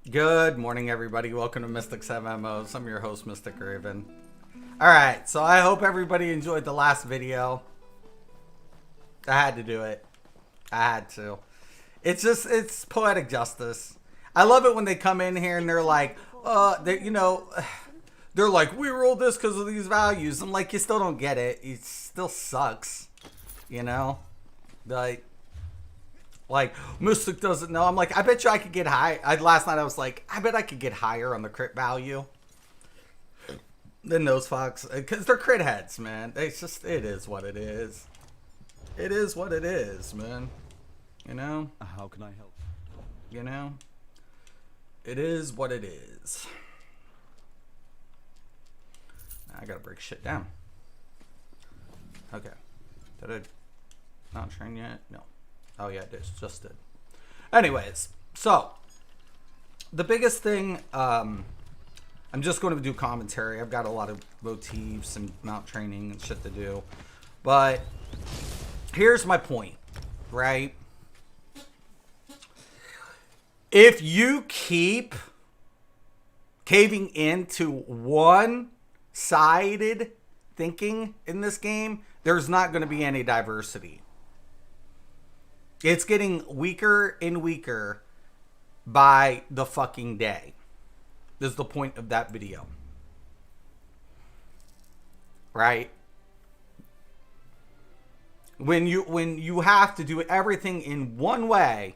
Good morning, everybody. Welcome to Mystic's MMOs. I'm your host, Mystic Raven. Alright, so I hope everybody enjoyed the last video. I had to do it. I had to. It's poetic justice. I love it when they come in here and they're like, they're like, we rolled this because of these values. I'm like, you still don't get it. It still sucks. You know? Like, Mystic doesn't know. I'm like, I bet you I could get high. Last night I was like, I bet I could get higher on the crit value than those fucks. Because they're crit heads, man. It is what it is. It is what it is, man. You know? How can I help? You know? It is what it is. I gotta break shit down. Okay. Did I not train yet? No. Oh yeah, it is. Just did. Anyways, so the biggest thing, I'm just going to do commentary. I've got a lot of motifs and mount training and shit to do. But here's my point, right? If you keep caving into one-sided thinking in this game, there's not going to be any diversity. It's getting weaker and weaker by the fucking day. This is the point of that video. Right? When you have to do everything in one way,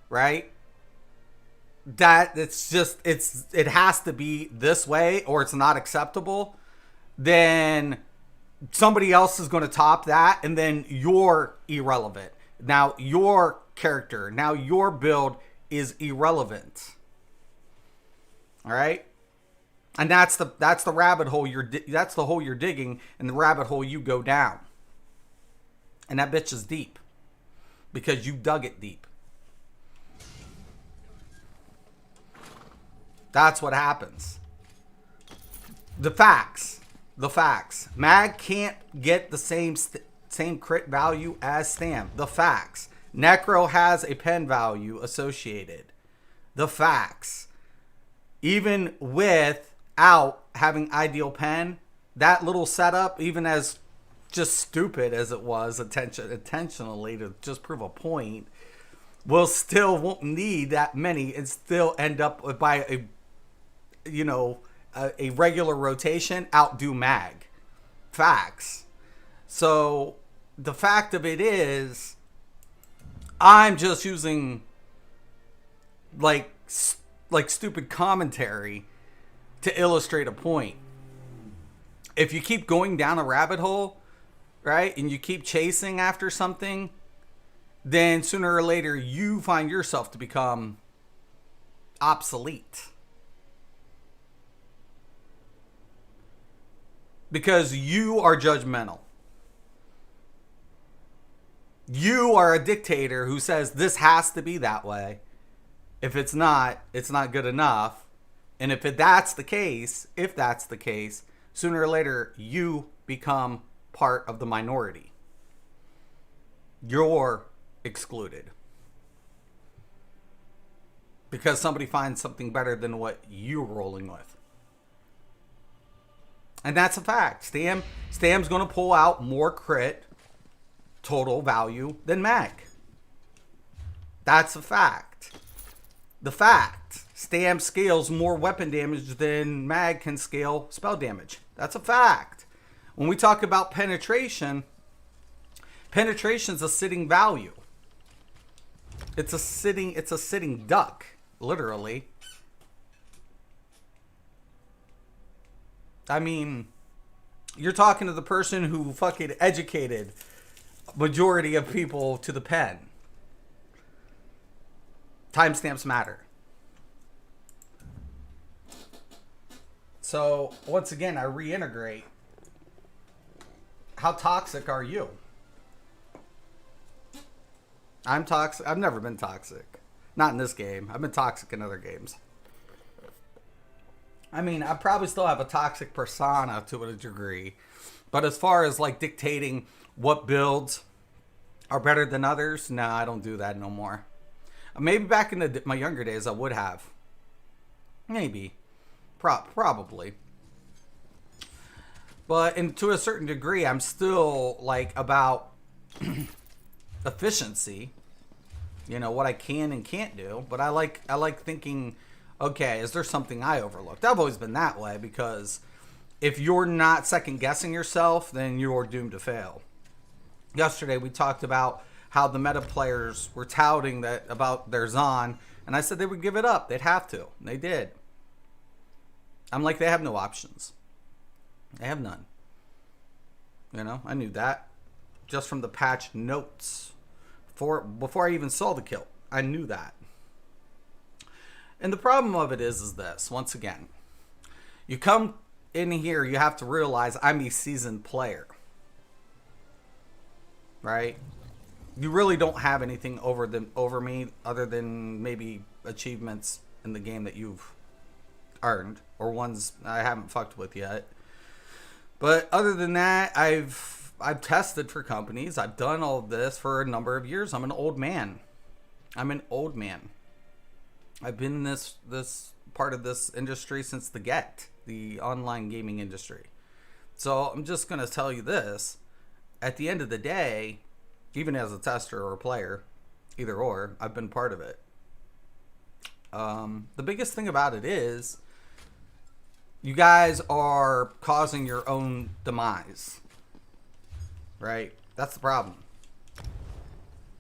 right? It has to be this way or it's not acceptable. Then somebody else is going to top that, and then you're irrelevant. Now your character, now your build is irrelevant. All right, and that's the rabbit hole that's the hole you're digging, and the rabbit hole you go down. And that bitch is deep because you dug it deep. That's what happens. The facts. Mag can't get the same crit value as Stam. The facts. Necro has a pen value associated. The facts. Even without having ideal pen, that little setup, even as just stupid as it was intentionally to just prove a point, won't need that many and still end up by a regular rotation outdo Mag. Facts. So the fact of it is, I'm just using like stupid commentary to illustrate a point. If you keep going down a rabbit hole, right, and you keep chasing after something, then sooner or later you find yourself to become obsolete. Because you are judgmental. You are a dictator who says this has to be that way. If it's not good enough. And if that's the case, sooner or later you become part of the minority. You're excluded. Because somebody finds something better than what you're rolling with. And that's a fact. Stam's going to pull out more crit total value than Mag. That's a fact. The fact. Stam scales more weapon damage than Mag can scale spell damage. That's a fact. When we talk about penetration's a sitting value. It's a sitting duck, literally. I mean, you're talking to the person who fucking educated majority of people to the pen. Timestamps matter. So, once again, I reintegrate. How toxic are you? I'm toxic. I've never been toxic. Not in this game. I've been toxic in other games. I mean, I probably still have a toxic persona to a degree. But as far as like dictating what builds are better than others, no, I don't do that no more. Maybe back in my younger days I would have. Maybe. Probably. But to a certain degree, I'm still like about efficiency. You know, what I can and can't do. But I like thinking, okay, is there something I overlooked? I've always been that way, because if you're not second guessing yourself, then you're doomed to fail. Yesterday we talked about how the meta players were touting that about their Zon, and I said they would give it up. They'd have to. And they did. I'm like, they have no options. They have none. You know, I knew that just from the patch notes. Before I even saw the kill, I knew that. And the problem of it is this. Once again, you come in here, you have to realize I'm a seasoned player. Right? You really don't have anything over me other than maybe achievements in the game that you've earned, or ones I haven't fucked with yet. But other than that, I've tested for companies. I've done all of this for a number of years. I'm an old man. I've been in this part of this industry since the online gaming industry. So I'm just going to tell you this. At the end of the day, even as a tester or a player, either or, I've been part of it. The biggest thing about it is you guys are causing your own demise. Right? That's the problem.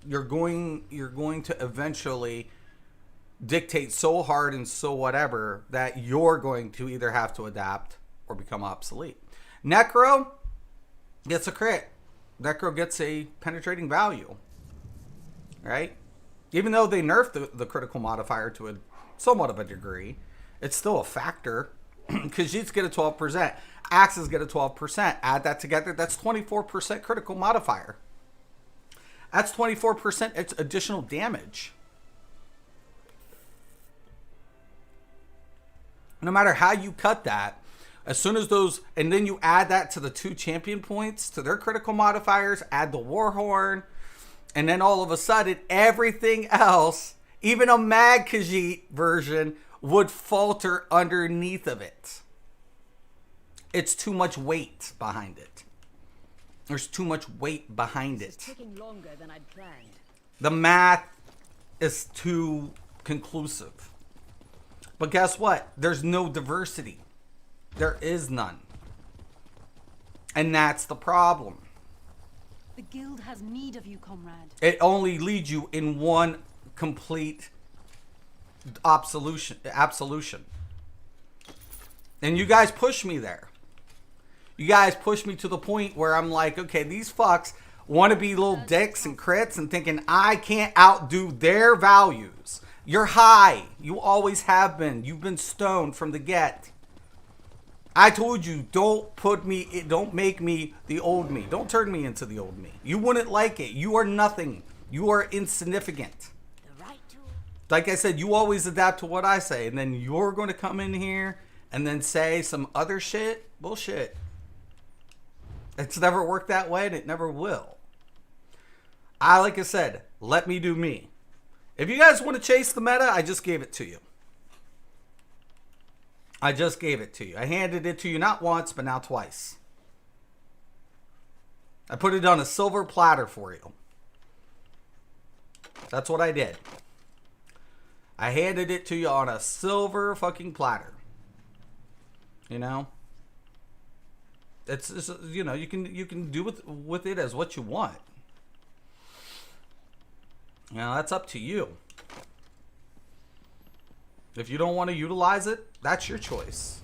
You're going to eventually dictate so hard and so whatever that you're going to either have to adapt or become obsolete. Necro gets a crit. Necro gets a penetrating value. Right? Even though they nerfed the critical modifier to a somewhat of a degree, it's still a factor. Khajiits get a 12%. Axes get a 12%. Add that together, that's 24% critical modifier. That's 24% it's additional damage. No matter how you cut that, as soon as those, and then you add that to the 2 champion points, to their critical modifiers, add the Warhorn, and then all of a sudden, everything else, even a Mag Khajiit version, would falter underneath of it. It's too much weight behind it. There's too much weight behind it. It's taking longer than I'd planned. The math is too conclusive. But guess what? There's no diversity. There is none. And that's the problem. The guild has need of you, comrade. It only leads you in one complete absolution. And you guys push me there. You guys push me to the point where I'm like, okay, these fucks want to be little dicks and crits and thinking I can't outdo their values. You're high. You always have been. You've been stoned from the get. I told you, don't make me the old me. Don't turn me into the old me. You wouldn't like it. You are nothing. You are insignificant. Like I said, you always adapt to what I say, and then you're going to come in here and then say some other shit. Bullshit. It's never worked that way, and it never will. Like I said, let me do me. If you guys want to chase the meta, I just gave it to you. I handed it to you not once, but now twice. I put it on a silver platter for you. That's what I did. I handed it to you on a silver fucking platter. You know? It's you know, you can do with it as what you want. You know, that's up to you. If you don't want to utilize it, that's your choice.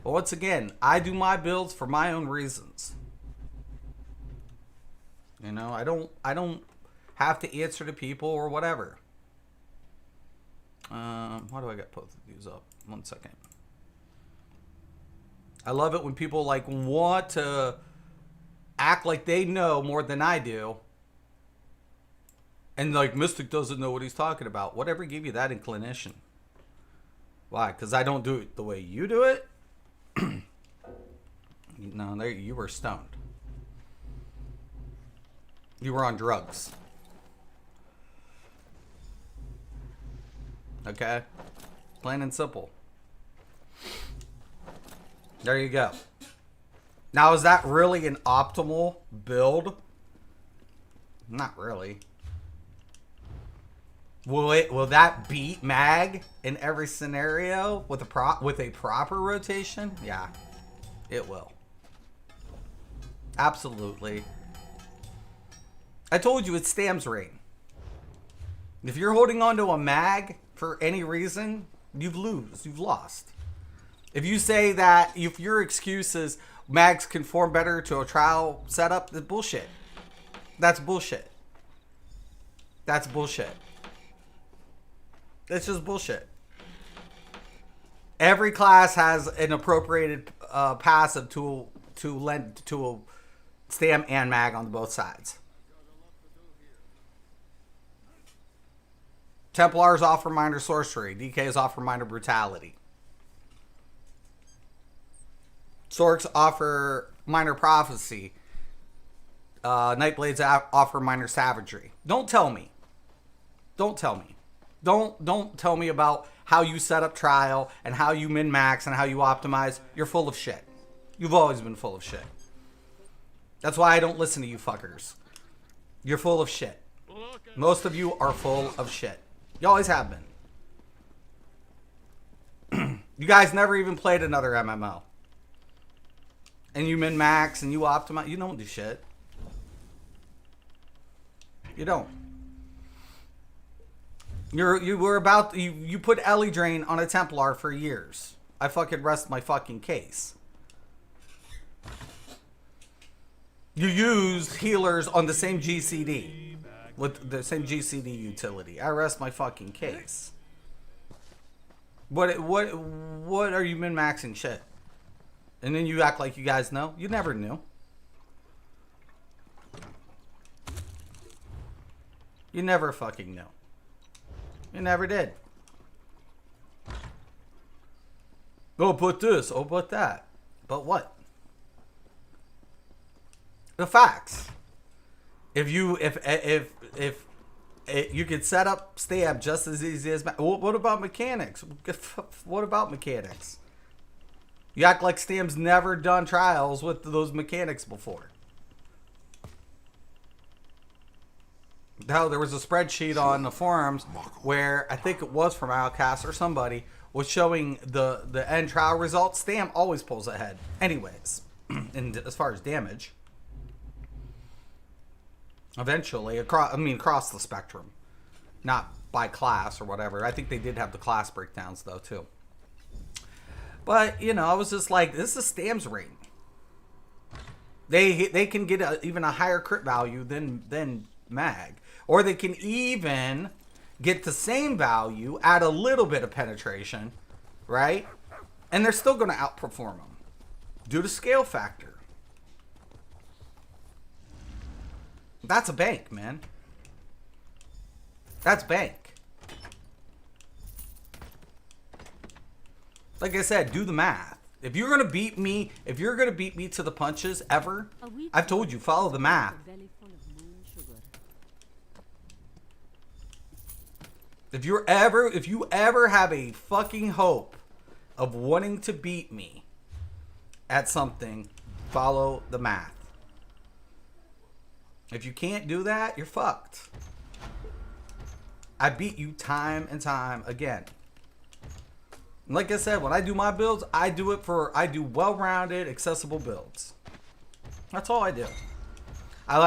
But once again, I do my builds for my own reasons. You know, I don't have to answer to people or whatever. Why do I got both of these up? 1 second. I love it when people like want to act like they know more than I do. And like Mystic doesn't know what he's talking about. Whatever gave you that inclination? Why? Because I don't do it the way you do it? No, there you were stoned. You were on drugs. Okay? Plain and simple. There you go. Now, is that really an optimal build? Not really. Will that beat mag in every scenario with a proper rotation? Yeah, it will. Absolutely. I told you it's Stam's reign. If you're holding on to a mag for any reason, you've lost. If you say that, if your excuse is mags conform better to a trial setup, that's bullshit. That's bullshit. That's bullshit. It's just bullshit. Every class has an appropriated passive to lend to a stam and mag on both sides. Templars offer minor sorcery. DKs offer minor brutality. Sorks offer minor prophecy. Nightblades offer minor savagery. Don't tell me. Don't tell me. Don't tell me about how you set up trial and how you min-max and how you optimize. You're full of shit. You've always been full of shit. That's why I don't listen to you fuckers. You're full of shit. Most of you are full of shit. You always have been. You guys never even played another MMO. And you min-max and you optimize. You don't do shit. You don't. You put Ellie Drain on a Templar for years. I fucking rest my fucking case. You used healers on the same GCD. With the same GCD utility. I rest my fucking case. What are you min-maxing shit? And then you act like you guys know? You never knew. You never fucking knew. You never did. Oh, put this. Oh, put that. But what? The facts. If you could set up stab just as easy as what about mechanics? What about mechanics? You act like Stam's never done trials with those mechanics before. Hell, there was a spreadsheet on the forums where I think it was from Outcast or somebody was showing the end trial results. Stam always pulls ahead, anyways, and as far as damage. Eventually, across the spectrum, not by class or whatever. I think they did have the class breakdowns though too. But you know, I was just like, this is Stam's reign. They can get even a higher crit value than mag, or they can even get the same value, add a little bit of penetration, right? And they're still going to outperform them due to scale factor. That's a bank, man. That's bank. Like I said, do the math. If you're gonna beat me, to the punches ever, I've told you, follow the math. If you ever have a fucking hope of wanting to beat me at something, follow the math. If you can't do that, you're fucked. I beat you time and time again. Like I said, when I do my builds, I do well-rounded, accessible builds. That's all I do. I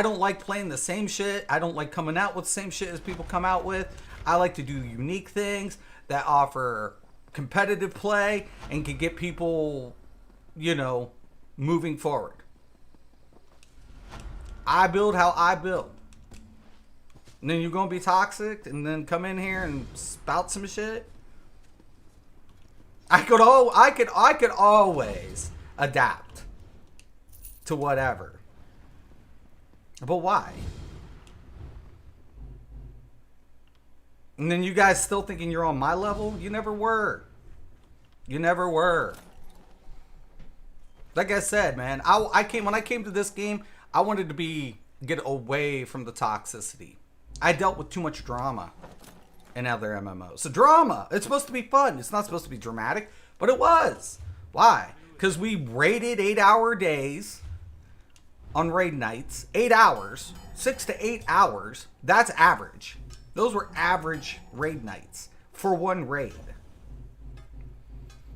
don't like playing the same shit. I don't like coming out with the same shit as people come out with. I like to do unique things that offer competitive play and can get people, moving forward. I build how I build. And then you're going to be toxic and then come in here and spout some shit. I could always adapt to whatever. But why? And then you guys still thinking you're on my level? You never were. You never were. Like I said, man, when I came to this game, I wanted to get away from the toxicity. I dealt with too much drama in other MMOs. So drama. It's supposed to be fun. It's not supposed to be dramatic, but it was. Why? Because we raided 8-hour days on raid nights. 8 hours. 6 to 8 hours. That's average. Those were average raid nights for one raid.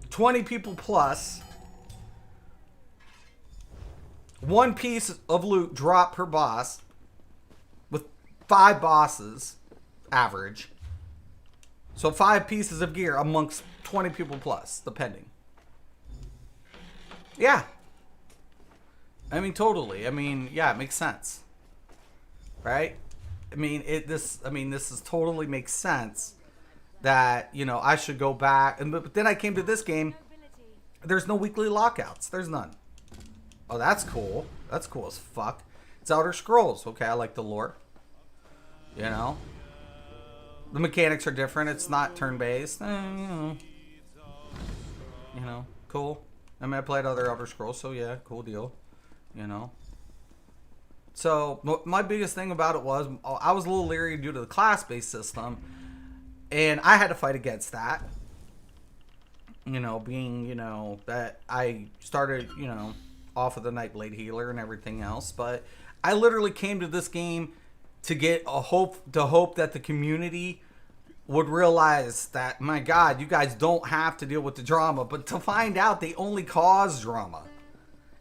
20 people plus. One piece of loot drop per boss with 5 bosses average. So 5 pieces of gear amongst 20 people plus, depending. Yeah. I mean, totally. I mean, yeah, it makes sense. Right? I mean, this is totally makes sense that, you know, I should go back. But then I came to this game. There's no weekly lockouts. There's none. Oh, that's cool. That's cool as fuck. It's Elder Scrolls. Okay, I like the lore. You know? The mechanics are different. It's not turn-based. You know, cool. I mean, I played other Elder Scrolls, so yeah, cool deal. You know? So, my biggest thing about it was, I was a little leery due to the class-based system, and I had to fight against that. You know, being, you know, that I started, you know, off of the Nightblade healer and everything else, but I literally came to this game to get hope that the community would realize that, my God, you guys don't have to deal with the drama, but to find out they only cause drama.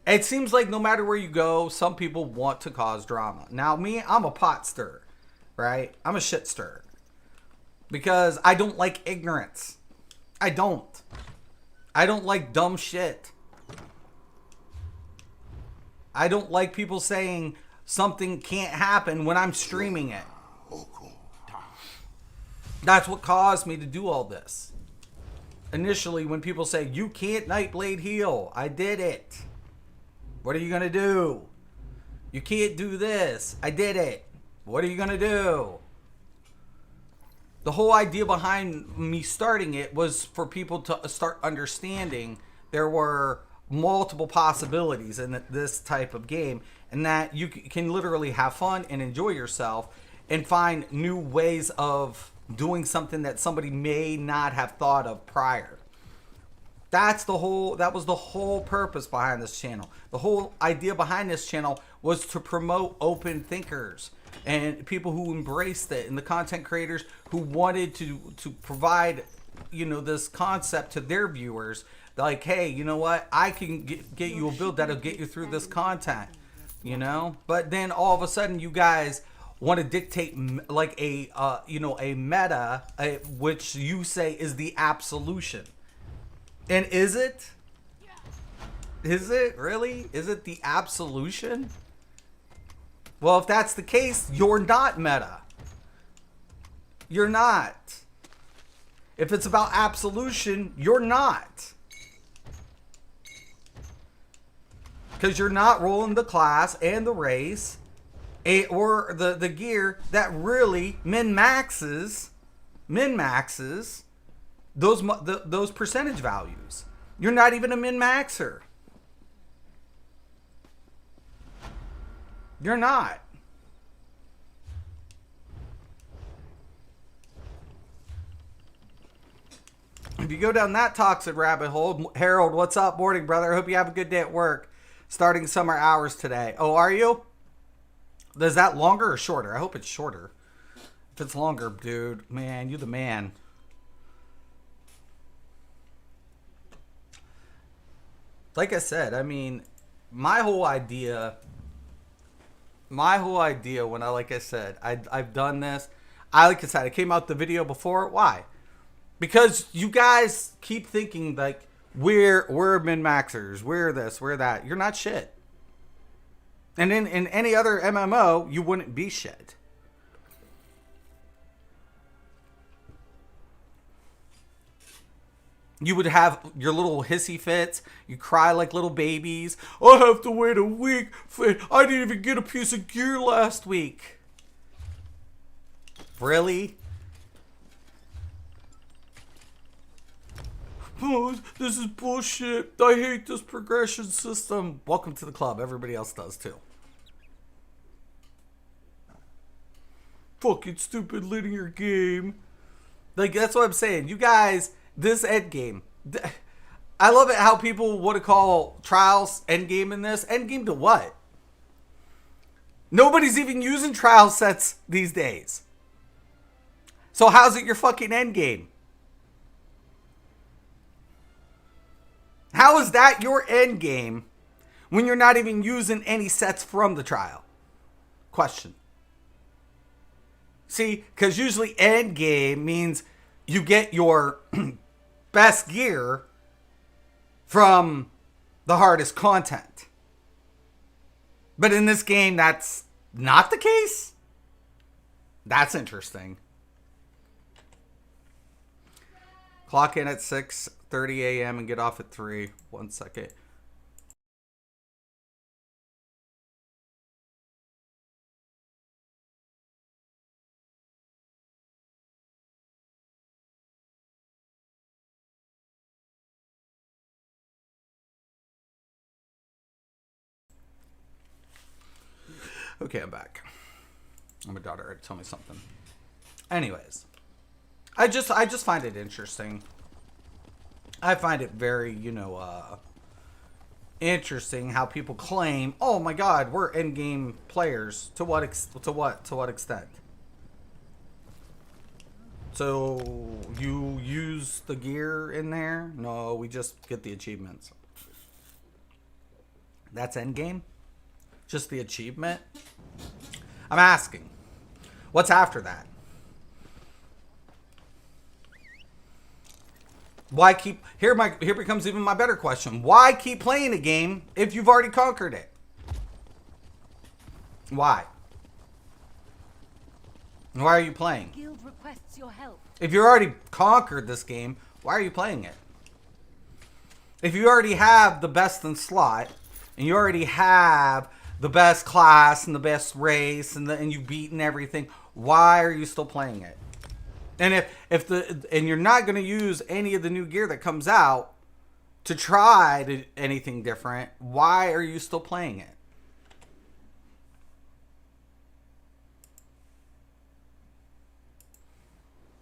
It seems like no matter where you go, some people want to cause drama. Now, me, I'm a pot stirrer, right? I'm a shit stirrer. Because I don't like ignorance. I don't like dumb shit. I don't like people saying something can't happen when I'm streaming it. That's what caused me to do all this. Initially, when people say, you can't Nightblade heal, I did it. What are you going to do? You can't do this. I did it. What are you going to do? The whole idea behind me starting it was for people to start understanding there were multiple possibilities in this type of game, and that you can literally have fun and enjoy yourself and find new ways of doing something that somebody may not have thought of prior. That was the whole purpose behind this channel. The whole idea behind this channel was to promote open thinkers and people who embraced it, and the content creators who wanted to provide, you know, this concept to their viewers. Like, hey, you know what? I can get you a build that'll get you through this content, you know? But then all of a sudden you guys want to dictate like a meta, which you say is the absolution. And is it? Is it really? Is it the absolution? Well, if that's the case, you're not meta. You're not. If it's about absolution, you're not. Because you're not rolling the class and the race or the gear that really min-maxes those percentage values. You're not even a min-maxer. You're not. If you go down that toxic rabbit hole, Harold, what's up? Morning, brother. I hope you have a good day at work. Starting summer hours today. Oh, are you? Is that longer or shorter? I hope it's shorter. If it's longer, dude, man, you the man. Like I said, I mean, my whole idea when I've done this, like I said, I came out the video before. Why? Because you guys keep thinking like we're min-maxers, we're this, we're that. You're not shit. And in any other MMO, you wouldn't be shit. You would have your little hissy fits. You cry like little babies. I have to wait a week. I didn't even get a piece of gear last week. Really? Oh, this is bullshit. I hate this progression system. Welcome to the club. Everybody else does too. Fucking stupid linear game. Like, that's what I'm saying. You guys, this end game. I love it how people want to call trials end game in this. End game to what? Nobody's even using trial sets these days. So how's it your fucking end game? How is that your end game when you're not even using any sets from the trial? Question. See, because usually end game means you get your best gear from the hardest content. But in this game, that's not the case. That's interesting. Clock in at 6:30 a.m. and get off at 3. 1 second. Okay, I'm back. My daughter had to tell me something. Anyways, I just find it interesting. I find it very, interesting how people claim, "Oh my God, we're end-game players." To what extent? So you use the gear in there? No, we just get the achievements. That's end game? Just the achievement? I'm asking. What's after that? Why keep here becomes even my better question. Why keep playing a game if you've already conquered it? Why? Why are you playing? The guild requests your help. If you already conquered this game, why are you playing it? If you already have the best in slot, and you already have the best class and the best race, and you've beaten everything, why are you still playing it? And if you're not going to use any of the new gear that comes out to try anything different, why are you still playing it?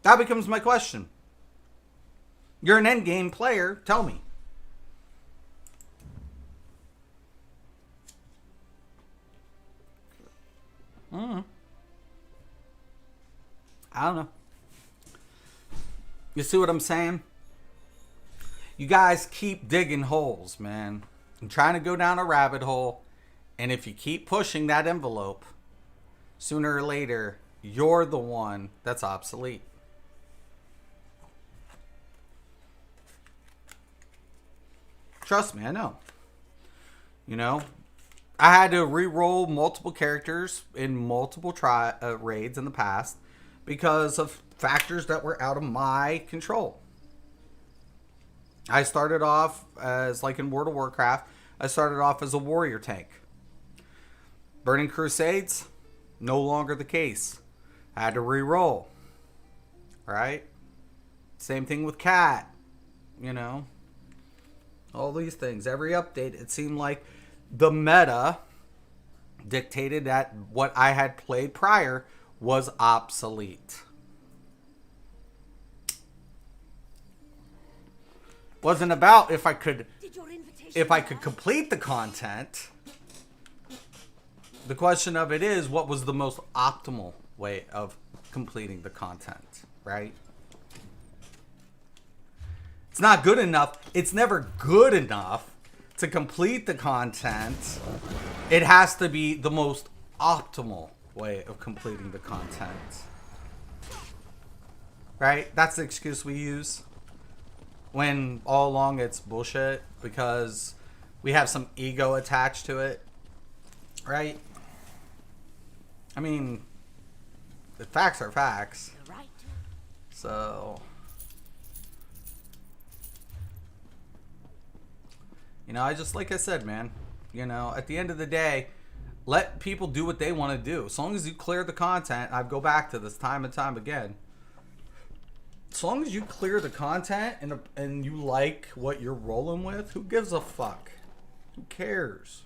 That becomes my question. You're an endgame player. Tell me. I don't know. You see what I'm saying? You guys keep digging holes, man. I'm trying to go down a rabbit hole. And if you keep pushing that envelope, sooner or later, you're the one that's obsolete. Trust me, I know. I had to re-roll multiple characters in multiple raids in the past because of factors that were out of my control. I started off as, like in World of Warcraft, I started off as a warrior tank. Burning Crusades, no longer the case. I had to re-roll. Right? Same thing with Cat. All these things. Every update, it seemed like the meta dictated that what I had played prior was obsolete. Wasn't about if I could complete the content. The question of it is, what was the most optimal way of completing the content, right? It's not good enough. It's never good enough to complete the content. It has to be the most optimal way of completing the content. Right? That's the excuse we use. When all along it's bullshit because we have some ego attached to it. Right? I mean, the facts are facts. So, I just, like I said, man, at the end of the day, let people do what they want to do. As long as you clear the content, I go back to this time and time again. As long as you clear the content and you like what you're rolling with, who gives a fuck? Who cares?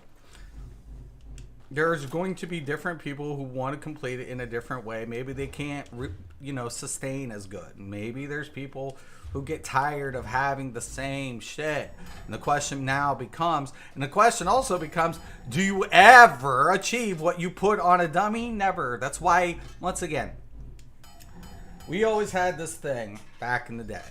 there's going to be different people who want to complete it in a different way. Maybe they can't, sustain as good. Maybe there's people who get tired of having the same shit. And the question now becomes, and the question also becomes, do you ever achieve what you put on a dummy? Never. That's why, once again, we always had this thing back in the day.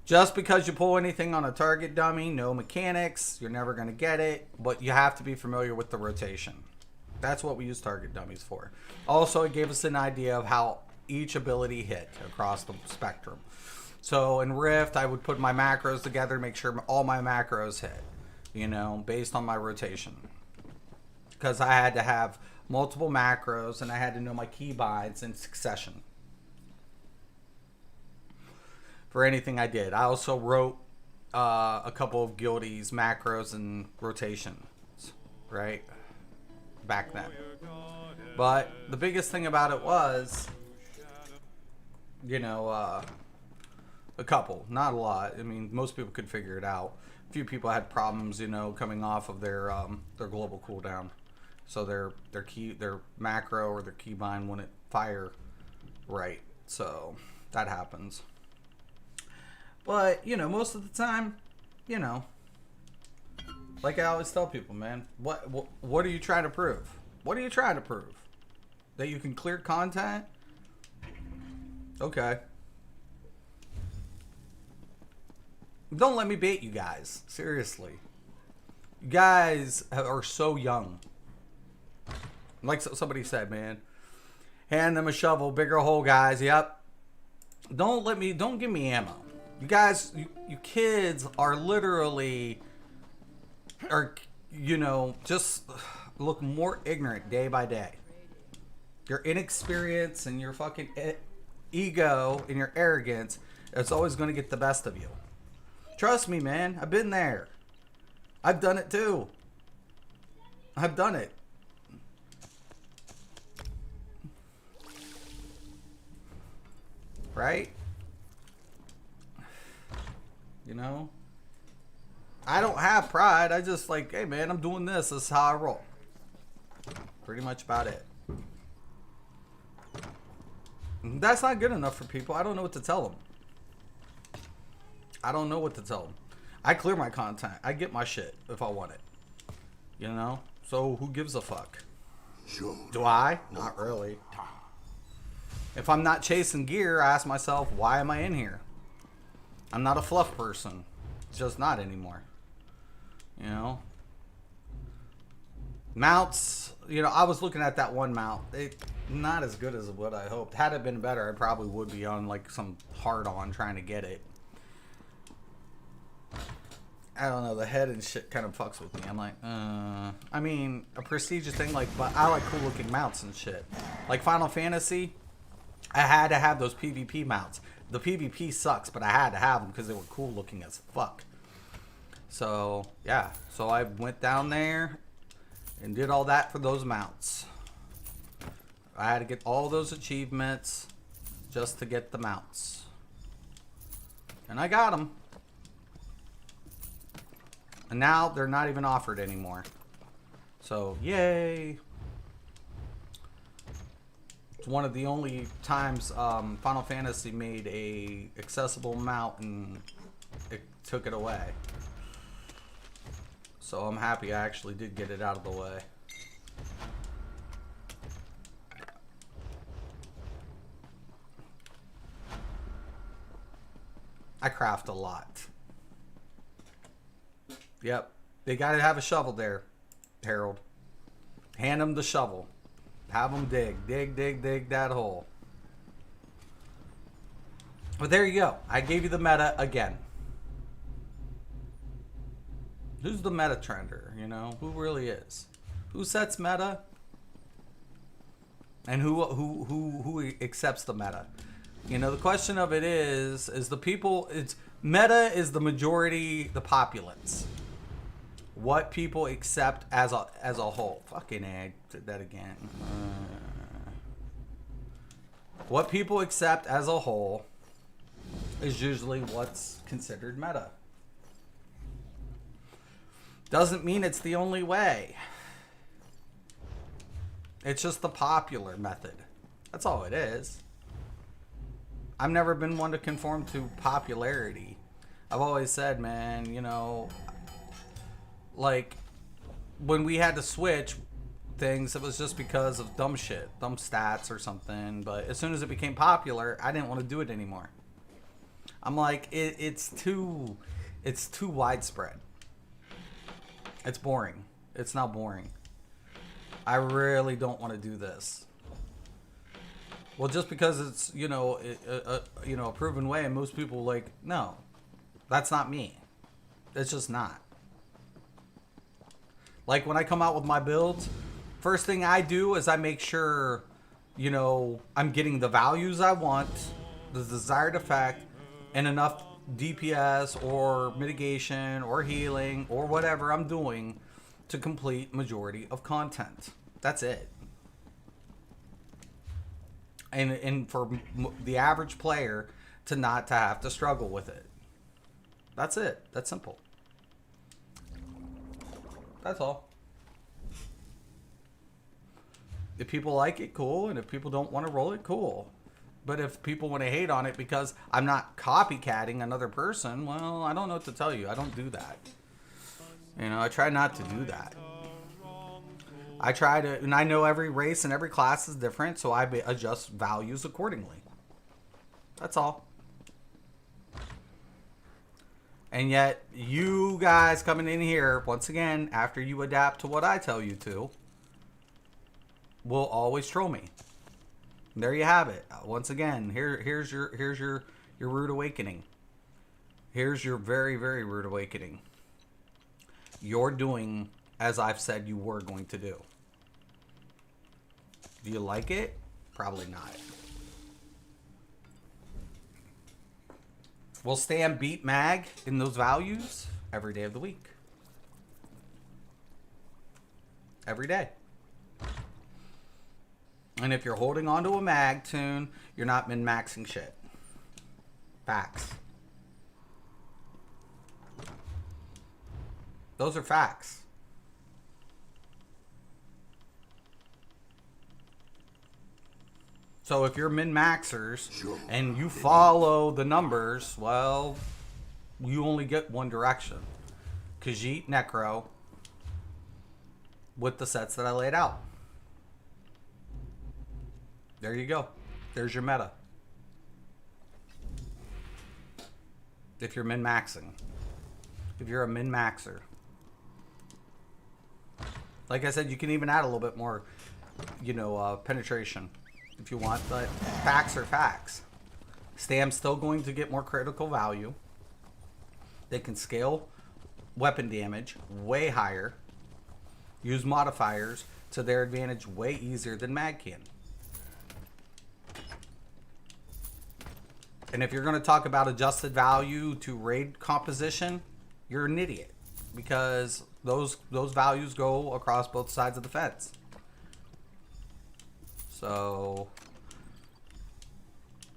Just because you pull anything on a target dummy, no mechanics, you're never going to get it, but you have to be familiar with the rotation. That's what we use target dummies for. Also, it gave us an idea of how each ability hit across the spectrum. So in Rift, I would put my macros together, make sure all my macros hit, based on my rotation. Because I had to have multiple macros, and I had to know my keybinds in succession for anything I did. I also wrote a couple of guildies macros and rotations, right? Back then. But the biggest thing about it was, a couple, not a lot. I mean, most people could figure it out. A few people had problems, coming off of their global cooldown. So their macro or their keybind wouldn't fire right. So that happens. But, most of the time, like I always tell people, man, what are you trying to prove? What are you trying to prove? That you can clear content? Okay. Don't let me bait you guys. Seriously. You guys are so young. Like somebody said, man. Hand them a shovel, bigger hole, guys. Yep. Don't give me ammo. You guys, you kids are literally, just look more ignorant day by day. Your inexperience and your fucking ego and your arrogance, it's always going to get the best of you. Trust me, man. I've been there. I've done it too. I've done it. Right? I don't have pride. I just hey man, I'm doing this. This is how I roll. Pretty much about it. That's not good enough for people. I don't know what to tell them. I don't know what to tell them. I clear my content. I get my shit if I want it. So who gives a fuck? Do I? Not really. If I'm not chasing gear, I ask myself, why am I in here? I'm not a fluff person. It's just not anymore. Mounts, I was looking at that one mount. Not as good as what I hoped. Had it been better, I probably would be on some hard on trying to get it. I don't know, the head and shit kind of fucks with me. I'm like, I mean, a prestigious thing, but I like cool looking mounts and shit. Like Final Fantasy, I had to have those PvP mounts. The PvP sucks, but I had to have them because they were cool looking as fuck. So, yeah. So I went down there and did all that for those mounts. I had to get all those achievements just to get the mounts. And I got them. And now they're not even offered anymore. So, yay. It's one of the only times Final Fantasy made a accessible mount and it took it away. So I'm happy I actually did get it out of the way. I craft a lot. Yep. They gotta have a shovel there, Harold. Hand them the shovel. Have them dig. Dig that hole. But there you go. I gave you the meta again. Who's the meta trender? Who really is? Who sets meta? And who accepts the meta? The question of it is the people. It's meta is the majority, the populace. What people accept as a whole. Fucking A, I did that again. What people accept as a whole is usually what's considered meta. Doesn't mean it's the only way. It's just the popular method. That's all it is. I've never been one to conform to popularity. I've always said, man, you know, like when we had to switch things, it was just because of dumb shit, dumb stats or something. But as soon as it became popular, I didn't want to do it anymore. I'm like, it's too widespread. It's boring. It's not boring. I really don't want to do this. Well, just because it's, you know, a proven way, and most people like, no, that's not me. It's just not. Like when I come out with my builds, first thing I do is I make sure, you know, I'm getting the values I want, the desired effect, and enough DPS or mitigation or healing or whatever I'm doing to complete majority of content. That's it. And for the average player to not to have to struggle with it. That's it. That's simple. That's all. If people like it, cool. And if people don't want to roll it, cool. But if people want to hate on it because I'm not copycatting another person, well, I don't know what to tell you. I don't do that. You know, I try not to do that. I try to, and I know every race and every class is different, so I adjust values accordingly. That's all. And yet, you guys coming in here, once again, after you adapt to what I tell you to, will always troll me. And there you have it. Once again, here's your rude awakening. Here's your very, very rude awakening. You're doing as I've said you were going to do. Do you like it? Probably not. Will Stam beat Mag in those values every day of the week? Every day. And if you're holding on to a Mag tune, you're not min-maxing shit. Facts. Those are facts. So if you're min-maxers and you follow the numbers, well, you only get one direction. Khajiit, Necro, with the sets that I laid out. There you go. There's your meta. If you're min-maxing. If you're a min-maxer. Like I said, you can even add a little bit more, you know, penetration if you want, but facts are facts. Stam's still going to get more critical value. They can scale weapon damage way higher. Use modifiers to their advantage way easier than Mag can. And if you're going to talk about adjusted value to raid composition, you're an idiot. Because those values go across both sides of the fence. So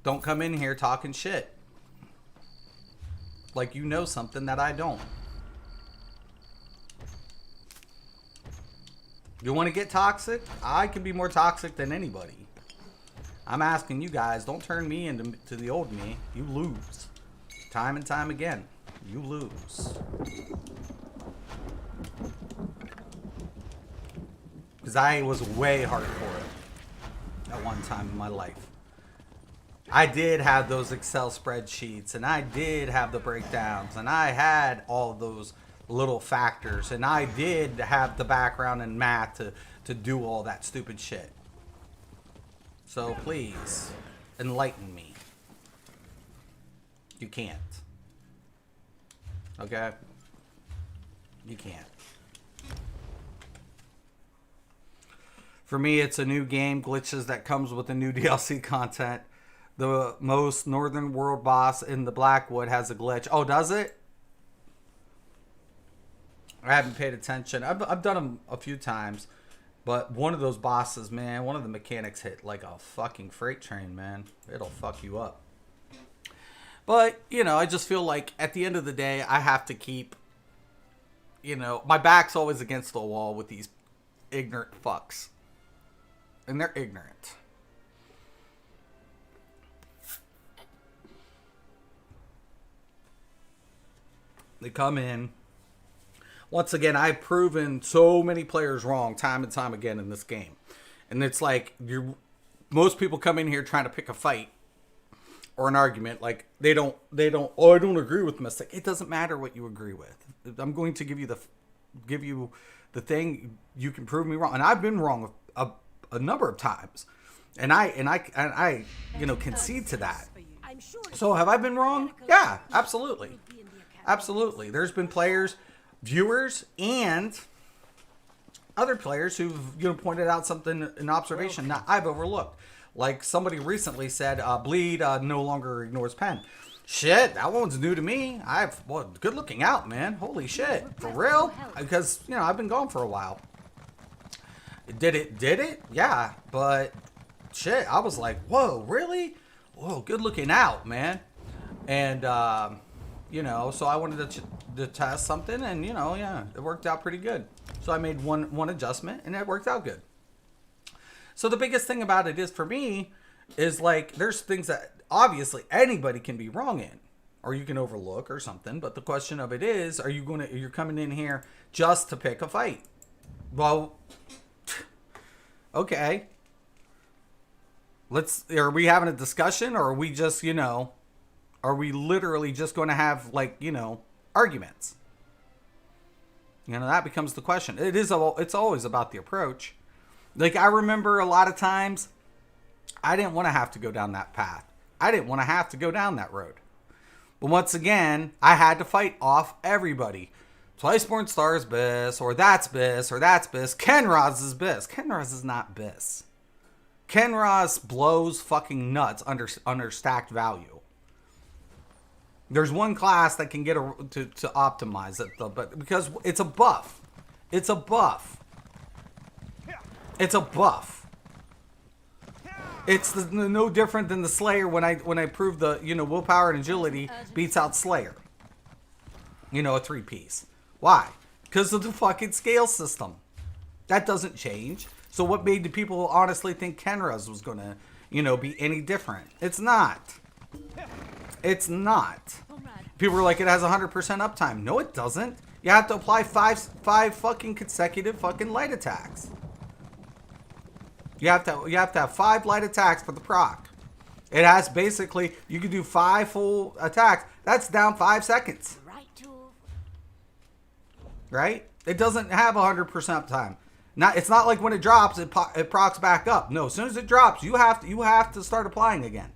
don't come in here talking shit. Like you know something that I don't. You want to get toxic? I can be more toxic than anybody. I'm asking you guys, don't turn me into the old me. You lose. Time and time again. You lose. Because I was way hardcore at one time in my life. I did have those Excel spreadsheets, and I did have the breakdowns, and I had all those little factors, and I did have the background in math to do all that stupid shit. So please, enlighten me. You can't. Okay? You can't. For me, it's a new game, glitches that comes with the new DLC content. The most northern world boss in the Blackwood has a glitch. Oh, does it? I haven't paid attention. I've done them a few times. But one of those bosses, man, one of the mechanics hit like a fucking freight train, man. It'll fuck you up. But, you know, I just feel like at the end of the day, I have to keep, you know, my back's always against the wall with these ignorant fucks. and they're ignorant. They come in. Once again, I've proven so many players wrong time and time again in this game. And it's like most people come in here trying to pick a fight or an argument. Like they don't, oh, I don't agree with them. It's like, it doesn't matter what you agree with. I'm going to give you the thing. You can prove me wrong. And I've been wrong a number of times. And I concede to that. So have I been wrong? Yeah, absolutely. Absolutely. There's been players, viewers, and other players who've pointed out something, an observation that I've overlooked. Like somebody recently said, Bleed no longer ignores pen. Shit, that one's new to me. Good looking out, man. Holy shit. For real? Because, I've been gone for a while. Did it? Yeah, but shit, I was like, whoa, really? Whoa, good looking out, man. And, so I wanted to test something, and, it worked out pretty good. So I made one adjustment, and it worked out good. So the biggest thing about it is, for me, is like, there's things that obviously anybody can be wrong in, or you can overlook or something. But the question of it is, you're coming in here just to pick a fight? Well, okay. Are we having a discussion, or are we just, are we literally just going to have, arguments? That becomes the question. It's always about the approach. Like, I remember a lot of times I didn't want to have to go down that path. I didn't want to have to go down that road. But once again, I had to fight off everybody. Twiceborn Star's Biss, or that's Biss, or that's Biss. Kenraz is Biss. Kenraz is not Biss. Kenraz blows fucking nuts under stacked value. There's one class that can get to optimize it, though, but because it's a buff. It's a buff. It's a buff. It's no different than the Slayer when I proved the willpower and agility beats out Slayer. A 3-piece. Why? Because of the fucking scale system. That doesn't change. So what made the people honestly think Kenraz was gonna be any different? It's not. It's not. People were like, it has 100% uptime. No, it doesn't. You have to apply five fucking consecutive fucking light attacks. You have to have 5 light attacks for the proc. It has basically, you can do 5 full attacks. That's down 5 seconds. Right? It doesn't have 100% uptime. It's not like when it drops, it procs back up. No, as soon as it drops, you have to start applying again.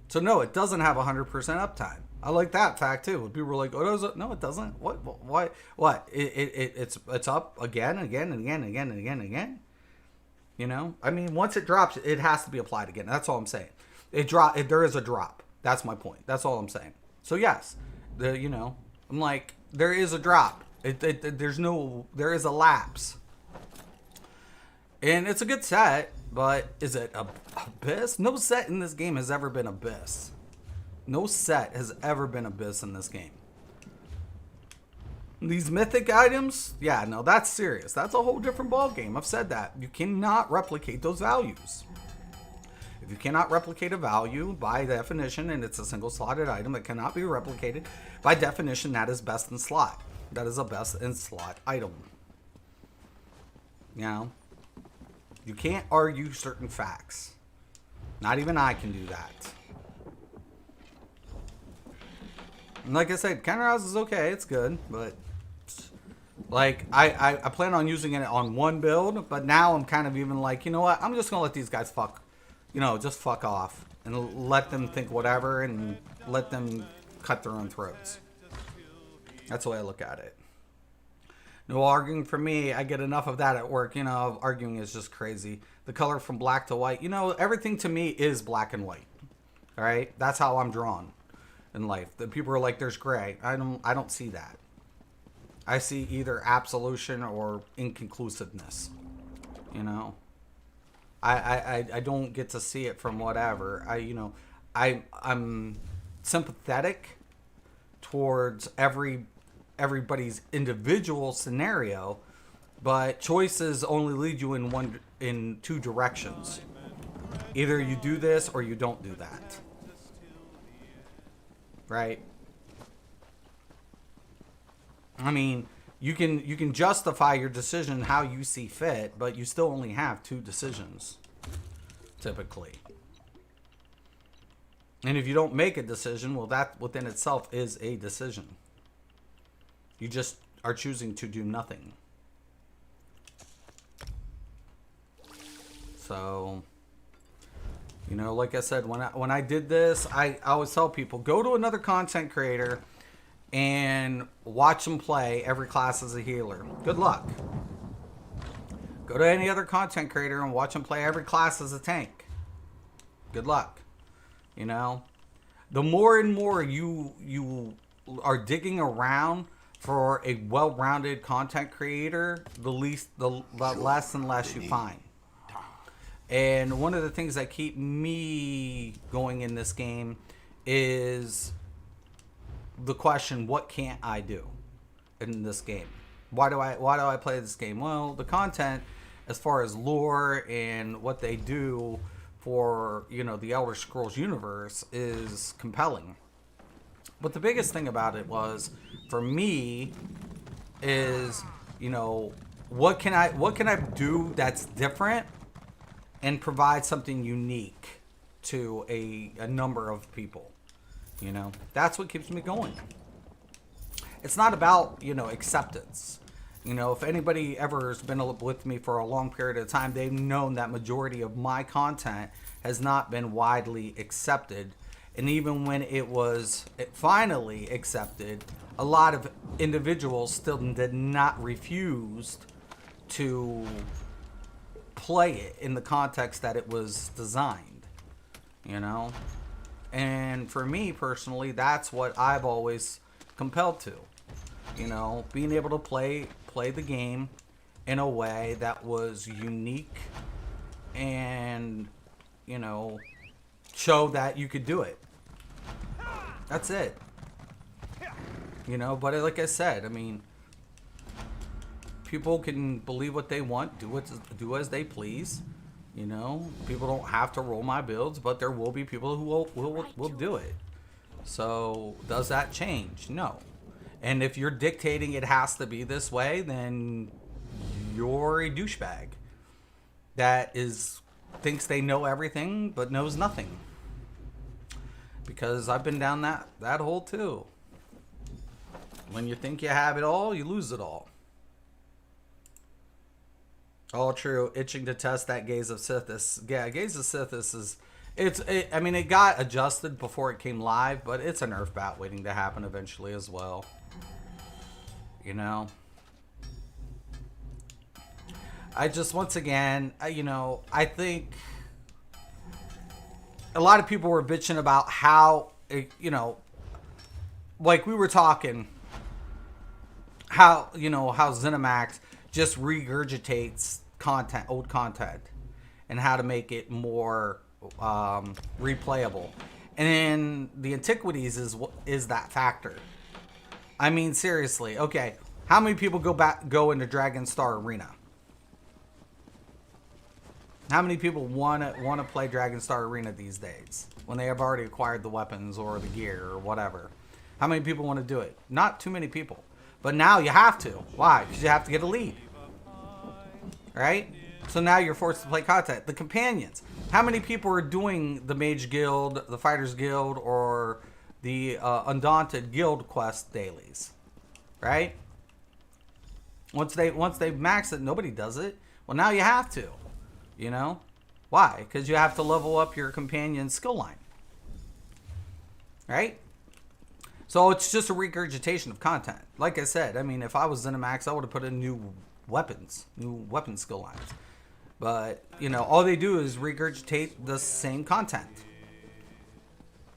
So no, it doesn't have 100% uptime. I like that fact too. People were like, "Oh, does it?" No, it doesn't. What? It's up again and again and again and again and again and again. I mean, once it drops, it has to be applied again. That's all I'm saying. There is a drop. That's my point. That's all I'm saying. So yes, I'm like, there is a drop. There is a lapse. And it's a good set, but is it a Abyss? No set in this game has ever been Abyss. No set has ever been Abyss in this game. These mythic items, yeah, no, that's serious. That's a whole different ball game. I've said that. You cannot replicate those values. If you cannot replicate a value by definition, and it's a single slotted item that cannot be replicated, by definition, that is best in slot. That is a best in slot item. You can't argue certain facts. Not even I can do that. And like I said, Counterhouse is okay. It's good. But, like, I plan on using it on one build. But now I'm kind of even like, you know what? I'm just going to let these guys just fuck off. And let them think whatever. And let them cut their own throats. That's the way I look at it. No arguing for me. I get enough of that at work. Arguing is just crazy. The color from black to white. Everything to me is black and white. All right? That's how I'm drawn in life. The people are like, there's gray. I don't see that. I see either absolution or inconclusiveness. I don't get to see it from whatever. I'm sympathetic towards everybody's individual scenario, but choices only lead you in in two directions. Either you do this or you don't do that. Right? I mean, you can justify your decision how you see fit, but you still only have two decisions, typically. And if you don't make a decision, well, that within itself is a decision. You just are choosing to do nothing. So, you know, like I said, when I did this, I always tell people, go to another content creator and watch them play every class as a healer. Good luck. Go to any other content creator and watch them play every class as a tank. Good luck. You know, the more and more you are digging around for a well-rounded content creator, the less and less you find. And one of the things that keep me going in this game is the question, what can't I do in this game? Why do I play this game? Well, the content as far as lore and what they do for, you know, the Elder Scrolls universe is compelling. But the biggest thing about it was, for me, is, you know, what can I do that's different and provide something unique to a number of people. You know, that's what keeps me going. It's not about, you know, acceptance. You know, if anybody ever has been with me for a long period of time, they've known that majority of my content has not been widely accepted. And even when it finally accepted, a lot of individuals still did not refuse to play it in the context that it was designed. You know? And for me personally, that's what I've always compelled to. You know, being able to play the game in a way that was unique and, you know, show that you could do it. That's it. You know, but like I said, I mean, people can believe what they want, do as they please. You know, people don't have to roll my builds, but there will be people who will do it. So does that change? No. And if you're dictating it has to be this way, then you're a douchebag that thinks they know everything but knows nothing. Because I've been down that hole too. When you think you have it all, you lose it all. All true. Itching to test that Gaze of Sithis. Yeah, Gaze of Sithis is... I mean, it got adjusted before it came live, but it's a nerf bat waiting to happen eventually as well. You know? I just, once again, you know, I think a lot of people were bitching about how, you know, like we were talking, how, you know, how ZeniMax just regurgitates content, old content, and how to make it more replayable. And the Antiquities is that factor. I mean, seriously, okay, how many people go into Dragonstar Arena? How many people want to play Dragonstar Arena these days when they have already acquired the weapons or the gear or whatever? How many people want to do it? Not too many people. But now you have to. Why? Because you have to get a lead. Right? So now you're forced to play content. The companions. How many people are doing the Mage Guild, the Fighters Guild, or the Undaunted Guild quest dailies? Right? Once they max it, nobody does it. Well, now you have to. You know? Why? Because you have to level up your companion skill line. Right? So it's just a regurgitation of content. Like I said, I mean, if I was ZeniMax, I would have put in new weapon skill lines. But, you know, all they do is regurgitate the same content.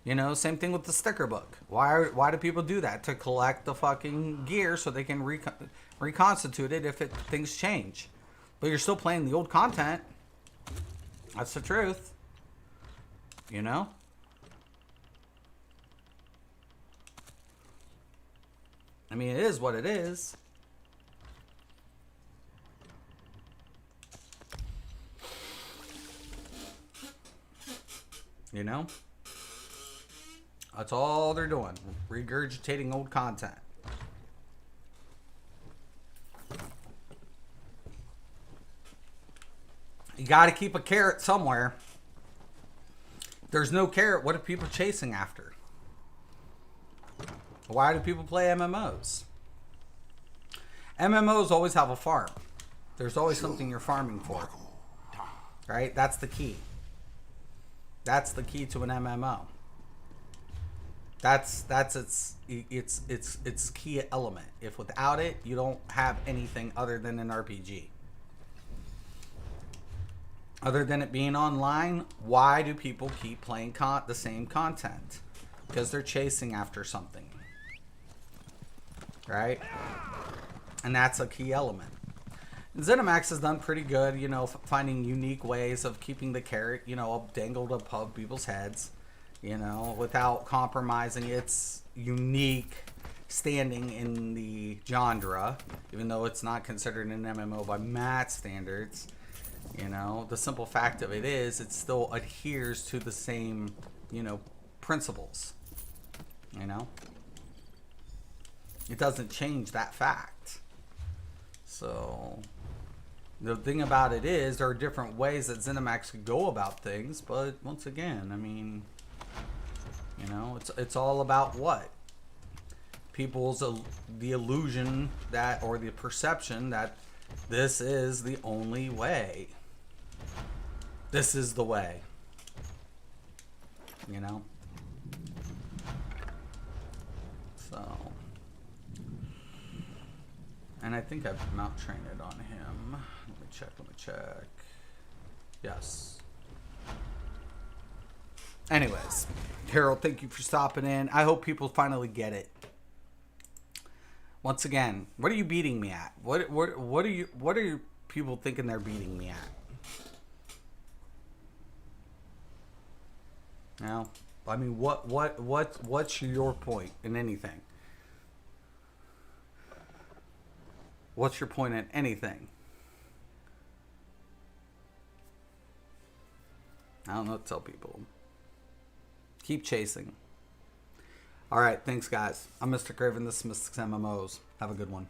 You know, same thing with the sticker book. Why do people do that? To collect the fucking gear so they can reconstitute it if things change. But you're still playing the old content. That's the truth. You know? I mean, it is what it is. You know? That's all they're doing. Regurgitating old content. You got to keep a carrot somewhere. There's no carrot. What are people chasing after? Why do people play MMOs? MMOs always have a farm. There's always something you're farming for. Right? That's the key. That's the key to an MMO. That's its key element. If without it, you don't have anything other than an RPG. Other than it being online, why do people keep playing the same content? Because they're chasing after something. Right? And that's a key element. And ZeniMax has done pretty good, you know, finding unique ways of keeping the carrot, you know, dangled above people's heads, you know, without compromising its unique standing in the genre, even though it's not considered an MMO by Matt's standards. You know, the simple fact of it is, it still adheres to the same, you know, principles. You know? It doesn't change that fact. So, the thing about it is, there are different ways that ZeniMax could go about things, but once again, I mean, you know, it's all about what? People's, the illusion that, or the perception that this is the only way. This is the way. You know? So. And I think I've mount trained it on him. Let me check. Yes. Anyways, Harold, thank you for stopping in. I hope people finally get it. Once again, what are you beating me at? What are people thinking they're beating me at? Now, I mean, what's your point in anything? What's your point in anything? I don't know what to tell people. Keep chasing. All right, thanks, guys. I'm Mr. Craven. This is Mystics MMOs. Have a good one.